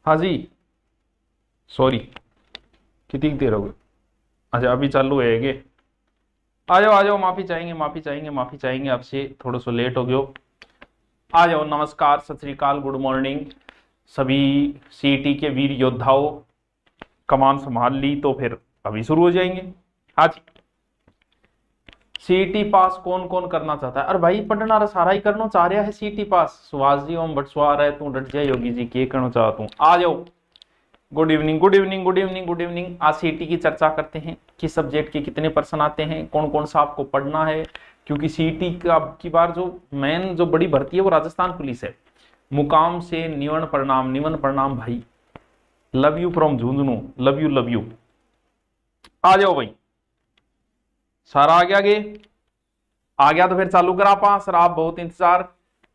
हाँ जी, सॉरी, कितनी देर हो गई? अच्छा अभी चालू है ये। आ जाओ आ जाओ, माफी चाहेंगे माफी चाहेंगे माफी चाहेंगे, आपसे थोड़ा सा लेट हो गयो। आ जाओ, नमस्कार, सत श्री अकाल, गुड मॉर्निंग सभी सीईटी के वीर योद्धाओं। कमान संभाल ली तो फिर अभी शुरू हो जाएंगे। आज सीईटी पास कौन कौन करना चाहता है? अरे भाई पढ़ना रा सारा ही करना चाह रहा है सीईटी पास। सुभाष जी ओम बटसवार है, तू डट जाए, योगी जी के करना चाहता हूँ। आ जाओ, good evening good evening good evening good evening. आज सीईटी की चर्चा करते हैं, किस सब्जेक्ट के कितने प्रश्न आते हैं, कौन कौन सा आपको पढ़ना है। क्योंकि सीईटी का अब की बार जो मेन जो बड़ी भर्ती है वो राजस्थान पुलिस है। मुकाम से निवन प्रणाम भाई, love you from Jhunjhunu, love you love you. आ जाओ भाई, सारा आ गया गे? आ गया तो फिर चालू करा पा। सर आप बहुत इंतजार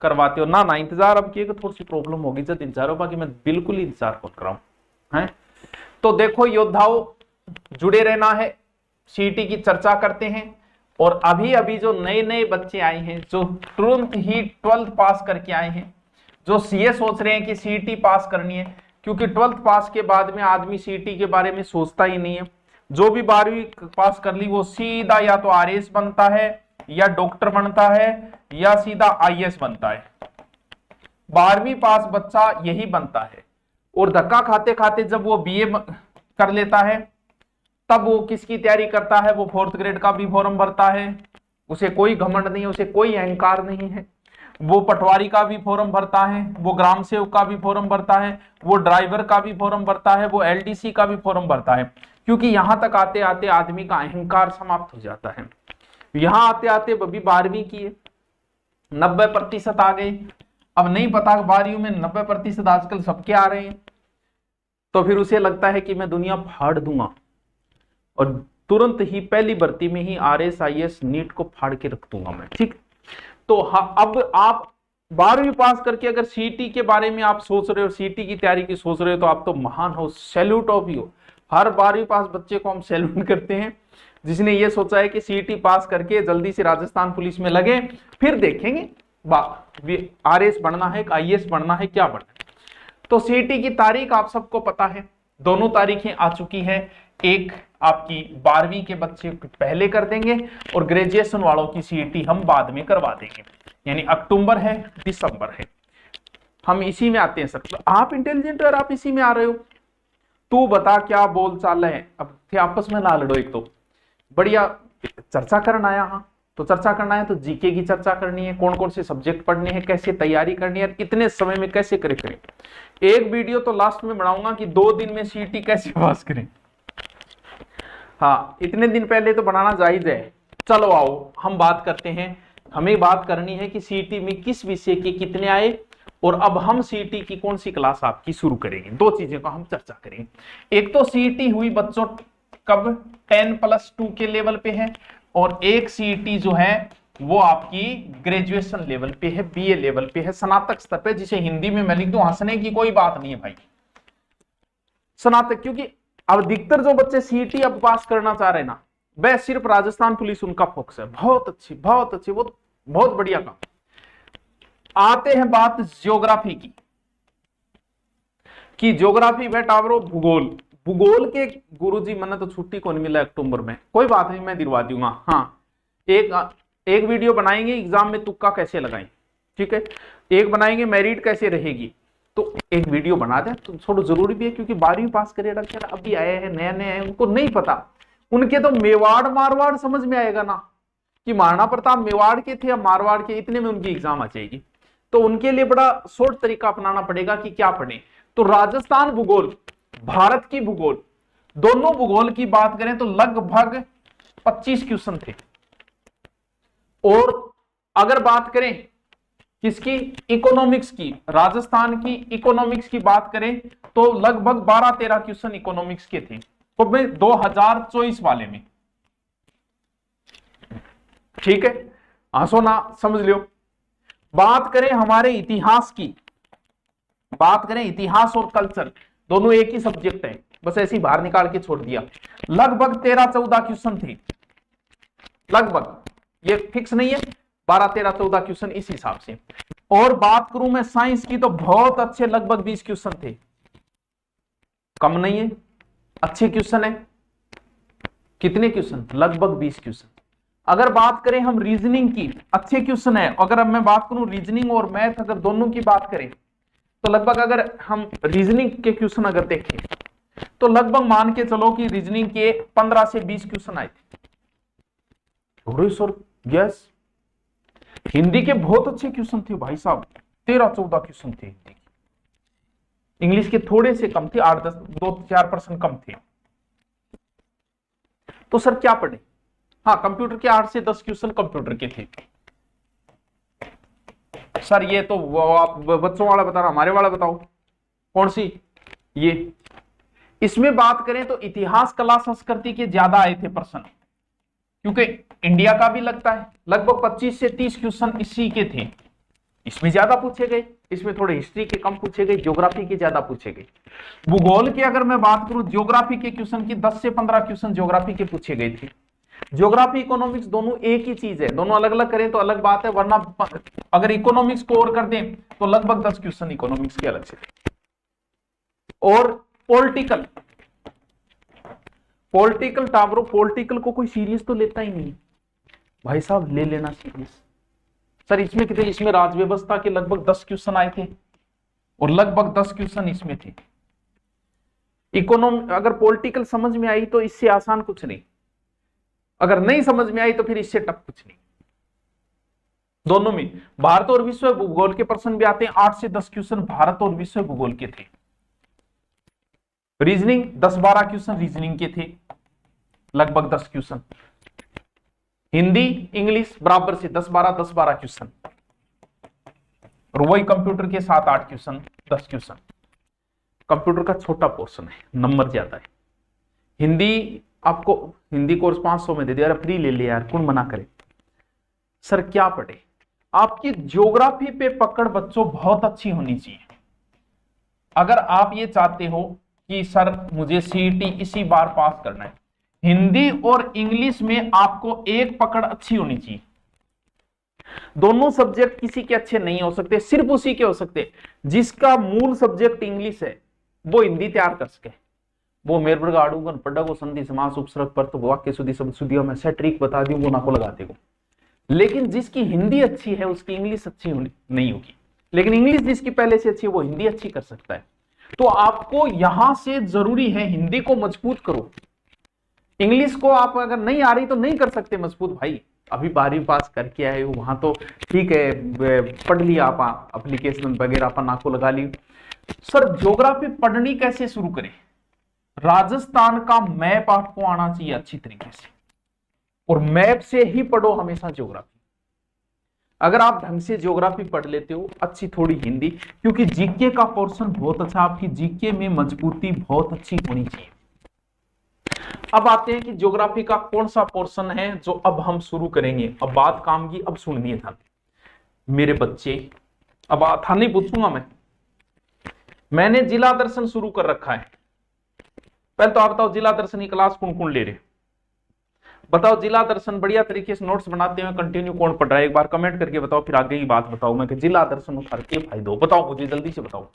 करवाते हो ना, ना इंतजार अब की थोड़ी सी प्रॉब्लम होगी जब इंतजार हो, बाकी मैं बिल्कुल ही इंतजार कर रहा हूं है। तो देखो योद्धाओं, जुड़े रहना है, सीईटी की चर्चा करते हैं। और अभी अभी जो नए नए बच्चे आए हैं, जो तुरंत ही 12th पास करके आए हैं, जो सीए सोच रहे हैं कि सीईटी पास करनी है, क्योंकि 12th पास के बाद में आदमी सीईटी के बारे में सोचता ही नहीं है। जो भी 12वीं पास कर ली वो सीधा या तो आरएएस बनता है, या डॉक्टर बनता है, या सीधा आईएएस बनता है। 12वीं पास बच्चा यही बनता है। और धक्का खाते खाते जब वो बीए कर लेता है, तब वो किसकी तैयारी करता है? वो 4th ग्रेड का भी फॉर्म भरता है। उसे कोई घमंड नहीं है, उसे कोई अहंकार नहीं है। वो पटवारी का भी फॉर्म भरता है, वो ग्राम सेवक का भी फॉर्म भरता है, वो ड्राइवर का भी फॉर्म भरता है, वो एलडीसी का भी फॉर्म भरता है। क्योंकि यहां तक आते आते आदमी का अहंकार समाप्त हो जाता है। यहां आते आते अभी 12वीं की है, 90% आ गए। अब नहीं पता 12वीं में 90% आजकल सबके आ रहे हैं, तो फिर उसे लगता है कि मैं दुनिया फाड़ दूंगा, और तुरंत ही पहली भर्ती में ही आरएएस आईएएस नीट को फाड़ के रख दूंगा मैं। ठीक, तो हाँ, अब आप 12वीं पास करके अगर सीईटी के बारे में आप सोच रहे हो, सीईटी की तैयारी की सोच रहे हो, तो आप तो महान हो, सैल्यूट ऑफ यू। हर 12वीं पास बच्चे को हम सैल्यूट करते हैं, जिसने ये सोचा है कि सीईटी पास करके जल्दी से राजस्थान पुलिस में लगे, फिर देखेंगे आरएएस बनना है, आईएएस बनना है, क्या बनना है। तो सीईटी की तारीख आप सबको पता है, दोनों तारीखें आ चुकी है। एक आपकी 12वीं के बच्चे पहले कर देंगे, और ग्रेजुएशन वालों की सीईटी हम बाद में करवा देंगे। यानी अक्टूबर है, दिसंबर है, हम इसी में आते हैं। सर आप इंटेलिजेंट और आप इसी में आ रहे हो। तू बता क्या बोल चाल है, अब थे आपस में ना लड़ो। एक तो बढ़िया चर्चा करना आया, हाँ तो चर्चा करना है तो जीके की चर्चा करनी है, कौन कौन से सब्जेक्ट पढ़ने हैं, कैसे तैयारी करनी है, कितने समय में कैसे करें। एक वीडियो तो लास्ट में बनाऊंगा कि 2 दिन में सीईटी कैसे पास करें। हाँ, इतने दिन पहले तो बनाना जायज है। चलो आओ हम बात करते हैं। हमें बात करनी है कि सीईटी में किस विषय के कितने आए, और अब हम सीईटी की कौन सी क्लास आपकी शुरू करेंगे। 2 चीजों का हम चर्चा करेंगे। एक तो सीईटी हुई बच्चों कब 10+2 के लेवल पे है, और एक सीईटी जो है वो आपकी ग्रेजुएशन लेवल पे है, बीए लेवल पे है, स्नातक स्तर पे, जिसे हिंदी में मैं लिख दूं, हंसने की कोई बात नहीं है भाई, स्नातक। क्योंकि अब अधिकतर जो बच्चे सीईटी अब पास करना चाह रहे हैं ना, वह सिर्फ राजस्थान पुलिस उनका फोकस है। बहुत अच्छी वो बहुत बढ़िया काम। आते हैं बात ज्योग्राफी की, कि ज्योग्राफी बेटावरो भूगोल के गुरुजी मैंने तो छुट्टी को नहीं मिला अक्टूबर में, कोई बात नहीं मैं दिलवा दूंगा। हाँ, एक वीडियो बनाएंगे एग्जाम में तुक्का कैसे लगाएं, ठीक है। एक बनाएंगे मेरिट कैसे रहेगी, तो एक वीडियो बना दे तो थोड़ा जरूरी भी है। क्योंकि 12वीं पास करे लड़के अभी आए हैं, नए नए हैं, उनको नहीं पता। उनके तो मेवाड़ मारवाड़ समझ में आएगा ना, कि महाराणा प्रताप मेवाड़ के थे या मारवाड़ के, इतने में उनकी एग्जाम आ जाएगी। तो उनके लिए बड़ा शॉर्ट तरीका अपनाना पड़ेगा कि क्या पढ़े। तो राजस्थान भूगोल, भारत की भूगोल, दोनों भूगोल की बात करें तो लगभग 25 क्वेश्चन थे। और अगर बात करें किसकी, इकोनॉमिक्स की, राजस्थान की इकोनॉमिक्स की बात करें तो लगभग 12-13 क्वेश्चन इकोनॉमिक्स के थे, तो 2024 वाले में, ठीक है। आंसो ना समझ लियो। बात करें हमारे इतिहास की, बात करें इतिहास और कल्चर, दोनों एक ही सब्जेक्ट है, बस ऐसे ही बाहर निकाल के छोड़ दिया। लगभग 13-14 क्वेश्चन थे, लगभग, ये फिक्स नहीं है, 12-13-14 क्वेश्चन इस हिसाब से। और बात करूं मैं साइंस की तो बहुत अच्छे लगभग 20 क्वेश्चन थे, कम नहीं है, अच्छे क्वेश्चन है। कितने क्वेश्चन? लगभग 20 क्वेश्चन। अगर बात करें हम रीजनिंग की, अच्छे क्वेश्चन है। अगर अब मैं बात करूं रीजनिंग और मैथ, अगर दोनों की बात करें तो लगभग, अगर हम रीजनिंग के क्वेश्चन अगर देखें तो लगभग मान के चलो कि रीजनिंग के 15 से 20 क्वेश्चन आए थे। सर यस, हिंदी के बहुत अच्छे क्वेश्चन थे भाई साहब, 13-14 क्वेश्चन थे हिंदी के। इंग्लिश के थोड़े से कम थे, 8-10, 2-4% कम थे। तो सर क्या पढ़े? हाँ, कंप्यूटर के 8 से 10 क्वेश्चन कंप्यूटर के थे। सर ये तो वो आप बच्चों वाला बता रहा, हमारे वाला बताओ कौन सी? ये इसमें बात करें तो इतिहास, कला, संस्कृति के ज्यादा आए थे प्रश्न, क्योंकि इंडिया का भी लगता है। लगभग 25 से 30 क्वेश्चन इसी के थे, इसमें ज्यादा पूछे गए। इसमें थोड़े हिस्ट्री के कम पूछे गए, ज्योग्राफी के ज्यादा पूछे गए। भूगोल की अगर मैं बात करूं, ज्योग्राफी के क्वेश्चन की 10 से 15 क्वेश्चन ज्योग्राफी के पूछे गए थे। ज्योग्राफी, इकोनॉमिक्स दोनों एक ही चीज है, दोनों अलग अलग करें तो अलग बात है, वरना अगर इकोनॉमिक्स को और कर दें तो लगभग 10 क्वेश्चन इकोनॉमिक्स के अलग से। और पॉलिटिकल टावरों, पॉलिटिकल को कोई सीरियस तो लेता ही नहीं भाई साहब, ले लेना सीरियस। सर इसमें कितने? इसमें राज व्यवस्था के लगभग 10 क्वेश्चन आए थे और लगभग 10 क्वेश्चन इसमें थे। इकोनॉमी, अगर पॉलिटिकल समझ में आई तो इससे आसान कुछ नहीं, अगर नहीं समझ में आई तो फिर इससे टफ कुछ नहीं। दोनों में भारत और विश्व भूगोल के प्रश्न भी आते हैं, 8 से 10 क्वेश्चन भारत और विश्व भूगोल के थे। रीजनिंग 10-12 क्वेश्चन रीजनिंग के थे, लगभग 10 क्वेश्चन। हिंदी, इंग्लिश बराबर से 10-12 क्वेश्चन। और वही कंप्यूटर के 7-8 क्वेश्चन, 10 क्वेश्चन। कंप्यूटर का छोटा पोर्शन है, नंबर ज्यादा है। हिंदी आपको, हिंदी कोर्स 500 में दे दिया, अरे फ्री ले लिया यार, कौन मना करे। सर क्या पढ़े? आपकी ज्योग्राफी पे पकड़ बच्चों बहुत अच्छी होनी चाहिए। अगर आप ये चाहते हो कि सर मुझे सीईटी इसी बार पास करना है, हिंदी और इंग्लिश में आपको एक पकड़ अच्छी होनी चाहिए। दोनों सब्जेक्ट किसी के अच्छे नहीं हो सकते, सिर्फ उसी के हो सकते जिसका मूल सब्जेक्ट इंग्लिश है, वो हिंदी तैयार कर सके। वो मेरे पर गाड़ूंगा पढ़ा को संधि समास उपसर्ग पर तो वाक्य शुद्धि शब्द शुद्धि मैं से ट्रिक बता दूं, वो ना को लगाते को। लेकिन जिसकी हिंदी अच्छी है उसकी इंग्लिश अच्छी नहीं होगी, लेकिन इंग्लिश जिसकी पहले से अच्छी है वो हिंदी अच्छी कर सकता है। तो आपको यहां से जरूरी है हिंदी को मजबूत करो। इंग्लिश को आप अगर नहीं आ रही तो नहीं कर सकते मजबूत भाई। अभी 12वीं पास करके आए हो, वहां तो ठीक है, पढ़ लिया आप, एप्लीकेशन वगैरह अपन नाको लगा ली। सर ज्योग्राफी पढ़नी कैसे शुरू करें? राजस्थान का मैप आपको आना चाहिए अच्छी तरीके से, और मैप से ही पढ़ो हमेशा ज्योग्राफी। अगर आप ढंग से ज्योग्राफी पढ़ लेते हो, अच्छी थोड़ी हिंदी, क्योंकि जीके का पोर्शन बहुत अच्छा, आपकी जीके में मजबूती बहुत अच्छी होनी चाहिए। अब आते हैं कि ज्योग्राफी का कौन सा पोर्शन है जो अब हम शुरू करेंगे। अब बात काम की, अब सुनिए था मेरे बच्चे, अब था नहीं पूछूंगा मैंने जिला दर्शन शुरू कर रखा है। पहले तो आप बताओ जिला दर्शन की क्लास कौन कौन ले रहे? बताओ जिला दर्शन बढ़िया तरीके से नोट्स बनाते हुए कंटिन्यू कौन पढ़ रहा है? एक बार कमेंट करके बताओ, फिर आगे की बात बताओ मैं कि जिला दर्शन उतार के फायदे हो। बताओ मुझे जल्दी से बताओ।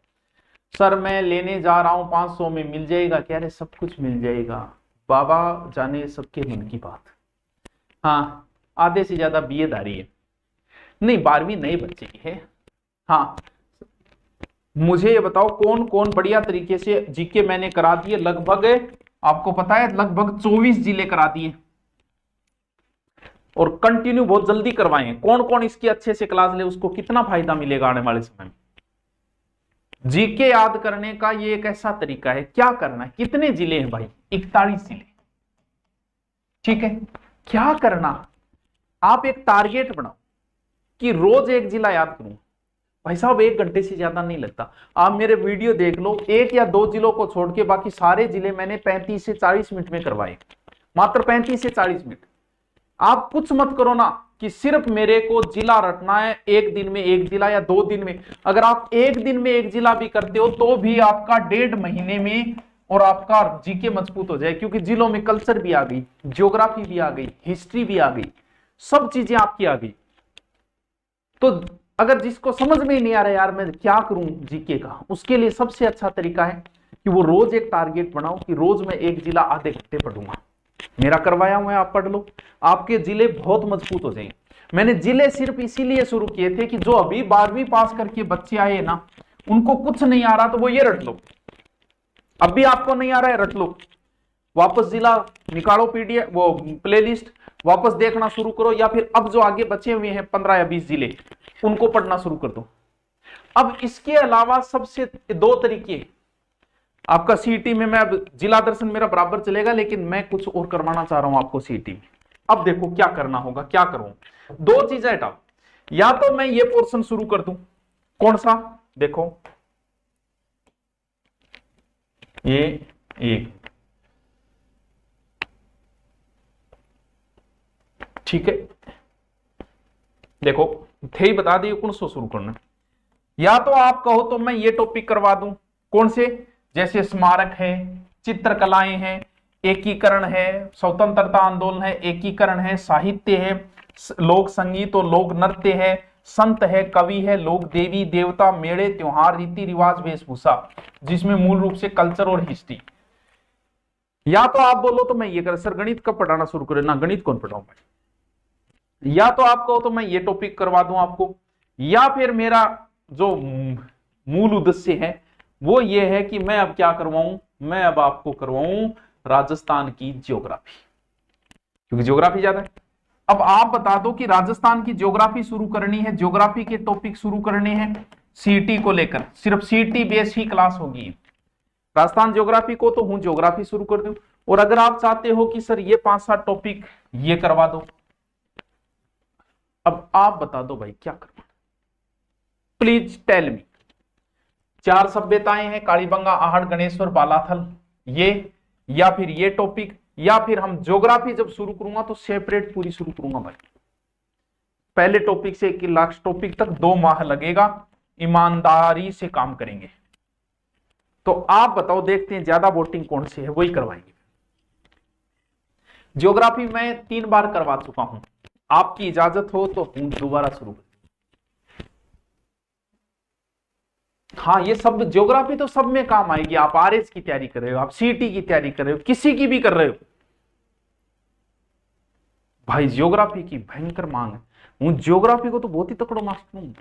सर मैं लेने जा रहा हूं 500 में मिल जाएगा क्या? अरे सब कुछ मिल जाएगा, बाबा जाने सबके मन की बात। हाँ आधे से ज्यादा बीए धारी है, नहीं 12वीं नए बच्चे की है। हाँ मुझे ये बताओ कौन कौन बढ़िया तरीके से जीके मैंने करा दिए। लगभग आपको पता है लगभग 24 जिले करा दिए और कंटिन्यू बहुत जल्दी करवाएं। कौन कौन इसकी अच्छे से क्लास ले, उसको कितना फायदा मिलेगा आने वाले समय में। जीके याद करने का ये एक ऐसा तरीका है। क्या करना है, कितने जिले हैं भाई? 41 जिले, ठीक है। क्या करना, आप एक टारगेट बनाओ कि रोज एक जिला याद करूं। भाई साहब 1 घंटे से ज्यादा नहीं लगता, आप मेरे वीडियो देख लो, 1 या 2 जिलों को छोड़ के बाकी सारे जिले मैंने 35 से 40 मिनट में करवाए, मात्र 35 से 40 मिनट। आप कुछ मत करो ना कि सिर्फ मेरे को जिला रटना है, 1 दिन में 1 जिला या 2 दिन में। अगर आप 1 दिन में 1 जिला भी करते हो तो भी आपका 1.5 महीने में और आपका जीके मजबूत हो जाए, क्योंकि जिलों में कल्चर भी आ गई, ज्योग्राफी भी आ गई, हिस्ट्री भी आ गई, सब चीजें आपकी आ गई। तो अगर जिसको समझ में ही नहीं आ रहा यार मैं क्या करूं जीके का, उसके लिए सबसे अच्छा तरीका है कि वो रोज एक टारगेट बनाओ कि रोज मैं एक जिला आधे घंटे पढ़ूंगा। मेरा करवाया हुआ है, आप पढ़ लो, आपके जिले बहुत मजबूत हो जाएंगे। मैंने जिले सिर्फ इसीलिए शुरू किए थे कि जो अभी 12वीं पास करके बच्चे आए ना, उनको कुछ नहीं आ रहा तो वो ये रट लो, अभी आपको नहीं आ रहा है रट लो, वापस जिला निकालो, पीडीएफ वो प्लेलिस्ट वापस देखना शुरू करो, या फिर अब जो आगे बचे हुए हैं 15 या 20 जिले, उनको पढ़ना शुरू कर दो। अब इसके अलावा सबसे 2 तरीके आपका सीईटी में, मैं अब जिला दर्शन मेरा बराबर चलेगा, लेकिन मैं कुछ और करवाना चाह रहा हूं आपको सीईटी में। अब देखो क्या करना होगा, क्या करूं, 2 चीजें हटाओ, या तो मैं ये पोर्शन शुरू कर दूं, कौन सा, देखो ये एक, ठीक है, देखो थे ही बता दिए कौन सा शुरू करना। या तो आप कहो तो मैं ये टॉपिक करवा दूं, कौन से, जैसे स्मारक है, चित्रकलाएं हैं, एकीकरण है, स्वतंत्रता आंदोलन है, एकीकरण है, साहित्य है, लोक संगीत और लोक नृत्य है, संत है, कवि है, लोक देवी देवता, मेले त्योहार, रीति रिवाज, वेशभूषा, जिसमें मूल रूप से कल्चर और हिस्ट्री। या तो आप बोलो तो मैं ये कर, सर गणित कब पढ़ाना शुरू करें ना, गणित कौन पढ़ाऊं भाई। या तो आप कहो तो मैं ये टॉपिक करवा दूं आपको, या फिर मेरा जो मूल उद्देश्य है वो ये है कि मैं अब क्या करवाऊं, मैं अब आपको करवाऊं राजस्थान की ज्योग्राफी, क्योंकि ज्योग्राफी ज्यादा है। अब आप बता दो कि राजस्थान की ज्योग्राफी शुरू करनी है, ज्योग्राफी के टॉपिक शुरू करने हैं सीईटी को लेकर, सिर्फ सीईटी बेस ही क्लास होगी राजस्थान ज्योग्राफी को, तो हूं ज्योग्राफी शुरू कर दूं। और अगर आप चाहते हो कि सर ये 5-7 टॉपिक ये करवा दो, अब आप बता दो भाई क्या करना, प्लीज टेल मी। 4 सभ्यताएं हैं, कालीबंगा, आहड़, गणेश्वर, बालाथल, ये, या फिर ये टॉपिक, या फिर हम ज्योग्राफी जब शुरू करूंगा तो सेपरेट पूरी शुरू करूंगा भाई, पहले टॉपिक से लास्ट टॉपिक तक 2 माह लगेगा, ईमानदारी से काम करेंगे। तो आप बताओ, देखते हैं ज्यादा वोटिंग कौन सी है, वही करवाएंगे। ज्योग्राफी मैं 3 बार करवा चुका हूं, आपकी इजाजत हो तो हम दोबारा शुरू करें। हाँ, ये सब ज्योग्राफी तो सब में काम आएगी, आप आरएस की तैयारी कर रहे हो, आप सीईटी की तैयारी कर रहे हो, किसी की भी कर रहे हो भाई, ज्योग्राफी की भयंकर मांग है। हूं ज्योग्राफी को तो बहुत ही तकड़ो मास्टर हूं,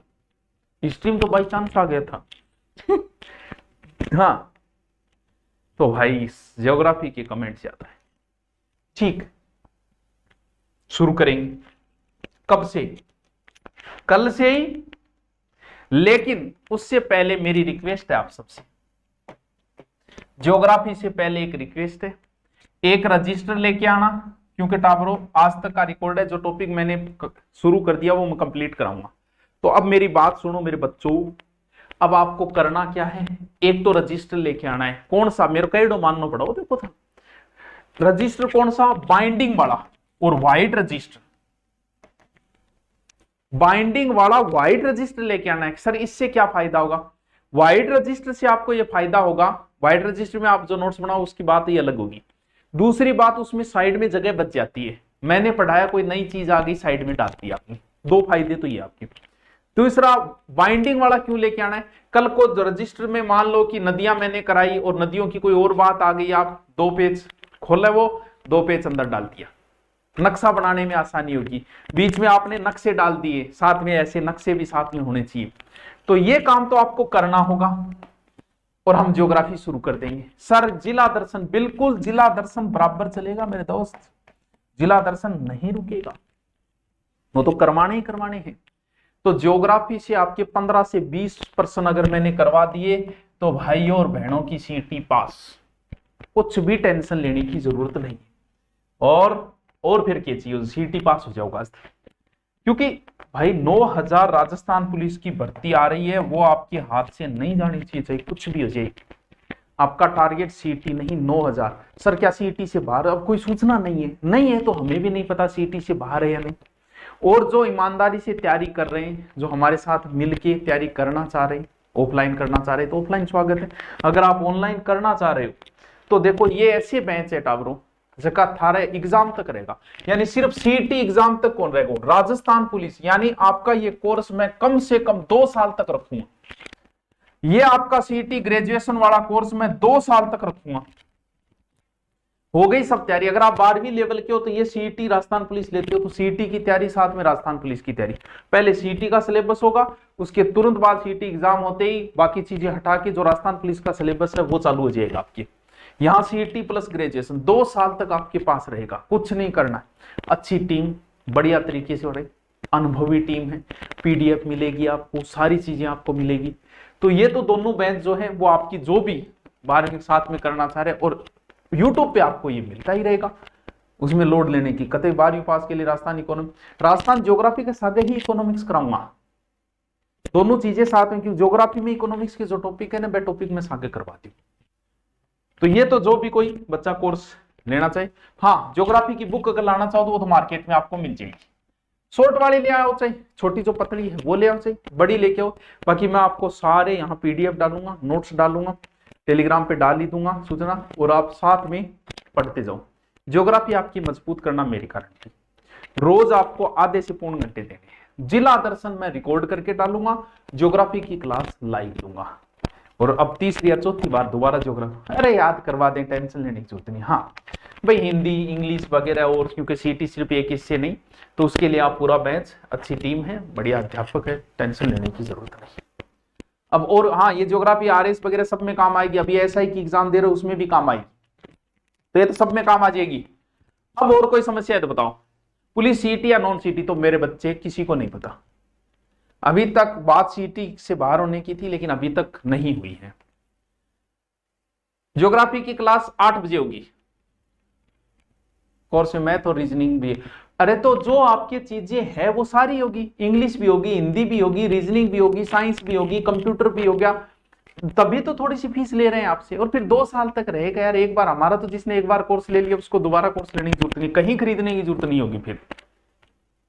हिस्ट्री में तो बाई चांस आ गया था हाँ, तो भाई ज्योग्राफी के कमेंट ज्यादा है। ठीक, शुरू करेंगे, कब से, कल से ही, लेकिन उससे पहले मेरी रिक्वेस्ट है आप सबसे, ज्योग्राफी से पहले एक रिक्वेस्ट है, एक रजिस्टर लेके आना, क्योंकि टाबरो आज तक का रिकॉर्ड है, जो टॉपिक मैंने शुरू कर दिया वो मैं कंप्लीट कराऊंगा। तो अब मेरी बात सुनो मेरे बच्चों, अब आपको करना क्या है, एक तो रजिस्टर लेके आना है, कौन सा, मेरे को मानना पड़ा, देखो था रजिस्टर कौन सा, बाइंडिंग वाला और व्हाइट रजिस्टर, बाइंडिंग वाला व्हाइट रजिस्टर लेके आना है। सर इससे क्या फायदा होगा, व्हाइट रजिस्टर से आपको ये फायदा होगा, व्हाइट रजिस्टर में आप जो नोट्स बनाओ उसकी बात ही अलग होगी। दूसरी बात, उसमें साइड में जगह बच जाती है, मैंने पढ़ाया कोई नई चीज आ गई साइड में डाल दी आपने, 2 फायदे तो ये आपके। दूसरा, बाइंडिंग वाला क्यों लेके आना है, कल को रजिस्टर में मान लो कि नदियां मैंने कराई और नदियों की कोई और बात आ गई, आप 2 पेज खोले, वो 2 पेज अंदर डाल दिया, नक्शा बनाने में आसानी होगी, बीच में आपने नक्शे डाल दिए, साथ में ऐसे नक्शे भी साथ में होने चाहिए। तो ये काम तो आपको करना होगा और हम ज्योग्राफी शुरू कर देंगे। सर जिला दर्शन, बिल्कुल जिला दर्शन बराबर चलेगा मेरे दोस्त, जिला दर्शन नहीं रुकेगा, वो तो करवाने ही करवाने हैं। तो ज्योग्राफी से आपके 15 से 20 प्रश्न अगर मैंने करवा दिए तो भाइयों और बहनों की सीईटी पास, कुछ भी टेंशन लेने की जरूरत नहीं। और फिर क्या चाहिए, सीईटी पास हो जाओगा, क्योंकि भाई 9000 राजस्थान पुलिस की भर्ती आ रही है, वो आपके हाथ से नहीं जानी चाहिए, चाहे कुछ भी हो जाए। आपका टारगेट सीईटी नहीं 9000। सर क्या सीईटी से बाहर, अब कोई सूचना नहीं है तो हमें भी नहीं पता सीईटी से बाहर है या नहीं। और जो ईमानदारी से तैयारी कर रहे हैं, जो हमारे साथ मिलके तैयारी करना चाह रहे हैं, ऑफलाइन करना चाह रहे हैं तो ऑफलाइन स्वागत है। अगर आप ऑनलाइन करना चाह रहे हो तो देखो ये ऐसे बेंच है टावरो, जका थारे एग्जाम तक रहेगा, यानी सिर्फ सीईटी एग्जाम तक कौन रहेगा, राजस्थान पुलिस, यानी आपका ये कोर्स मैं कम से कम 2 साल तक रखूंगा। ये आपका सीईटी ग्रेजुएशन वाला कोर्स मैं 2 साल तक रखूंगा। हो गई सब तैयारी। अगर आप 12वीं लेवल के हो तो ये सीईटी राजस्थान पुलिस लेते हो तो सीईटी की तैयारी साथ में राजस्थान पुलिस की तैयारी। पहले सीईटी का सिलेबस होगा, उसके तुरंत बाद सीईटी एग्जाम होते ही बाकी चीजें हटा के जो राजस्थान पुलिस का सिलेबस है वो चालू हो जाएगा आपकी। यहाँ सीईटी प्लस ग्रेजुएशन 2 साल तक आपके पास रहेगा, कुछ नहीं करना है। अच्छी टीम, बढ़िया तरीके से हो रही, अनुभवी टीम है, पीडीएफ मिलेगी आपको, सारी चीजें आपको मिलेगी। तो ये तो दोनों बैच जो है वो आपकी जो भी 12वीं साथ में करना चाह रहे और यूट्यूब पे आपको ये मिलता ही रहेगा, उसमें लोड लेने की कतई। 12वीं पास के लिए राजस्थान इकोनॉमिक, राजस्थान ज्योग्राफी के साथ ही इकोनॉमिक्स कराऊंगा, दोनों चीजें साथ में, क्योंकि ज्योग्राफी में इकोनॉमिक्स के जो टॉपिक है ना वह टॉपिक में साथ करवाती हूँ। तो ये तो जो भी कोई बच्चा कोर्स लेना चाहे, हाँ ज्योग्राफी की बुक अगर लाना चाहो तो वो तो मार्केट में आपको मिल जाएगी। शॉर्ट वाली ले आओ चाहे, छोटी जो पतली है वो ले आओ चाहे, बड़ी लेके आओ। बाकी मैं आपको सारे यहाँ पीडीएफ डालूंगा, नोट्स डालूंगा, टेलीग्राम पे डाल ही दूंगा सूचना, और आप साथ में पढ़ते जाओ। ज्योग्राफी आपकी मजबूत करना मेरी गारंटी। रोज आपको आधे से पौन घंटे देने हैं। जिला दर्शन मैं रिकॉर्ड करके डालूंगा, ज्योग्राफी की क्लास लाइव दूंगा। और अब तीसरी या चौथी बार दोबारा ज्योग्राफी, अरे याद करवा दें, टेंशन लेने की जरूरत नहीं। हाँ भाई हिंदी इंग्लिश वगैरह, और क्योंकि सीटी सिर्फ एक हिस्से नहीं, तो उसके लिए आप पूरा बैच, अच्छी टीम है, बढ़िया अध्यापक है, टेंशन लेने की जरूरत नहीं। अब और हाँ, ये ज्योग्राफी आरएस वगैरह सब में काम आएगी। अभी एसआई की एग्जाम दे रहे हो उसमें भी काम आएगी, तो ये तो सब में काम आ जाएगी। अब और कोई समस्या है तो बताओ। पुलिस सीटी या नॉन सीटी तो मेरे बच्चे किसी को नहीं पता। अभी तक बात सीटी से बाहर होने की थी लेकिन अभी तक नहीं हुई है। ज्योग्राफी की क्लास 8 बजे होगी, कोर्स में मैथ और रीजनिंग भी। अरे तो जो आपकी चीजें हैं वो सारी होगी, इंग्लिश भी होगी, हिंदी भी होगी, रीजनिंग भी होगी, साइंस भी होगी, कंप्यूटर भी हो गया। तभी तो थोड़ी सी फीस ले रहे हैं आपसे, और फिर 2 साल तक रहेगा यार। एक बार हमारा तो जिसने एक बार कोर्स ले लिया उसको दोबारा कोर्स लेने की जरूरत नहीं, कहीं खरीदने की जरूरत नहीं होगी फिर।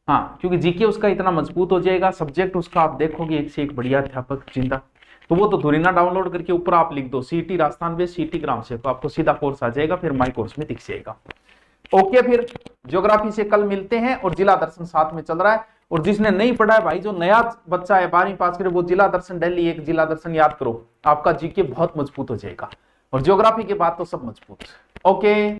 हाँ, क्योंकि जीके उसका इतना मजबूत हो जाएगा, सब्जेक्ट उसका आप देखोगे एक से एक बढ़िया अध्यापक जिंदा। तो वो तो धुरीना डाउनलोड करके ऊपर आप लिख दो सीटी राजस्थान बेस सीटी ग्राम से, तो आपको सीधा कोर्स आ जाएगा, फिर माई कोर्स में दिख जाएगा। ओके, फिर ज्योग्राफी से कल मिलते हैं, और जिला दर्शन साथ में चल रहा है। और जिसने नहीं पढ़ा है भाई, जो नया बच्चा है 12वीं पास करे, वो जिला दर्शन डेली एक जिला दर्शन याद करो, आपका जीके बहुत मजबूत हो जाएगा। और ज्योग्राफी के बाद तो सब मजबूत। ओके।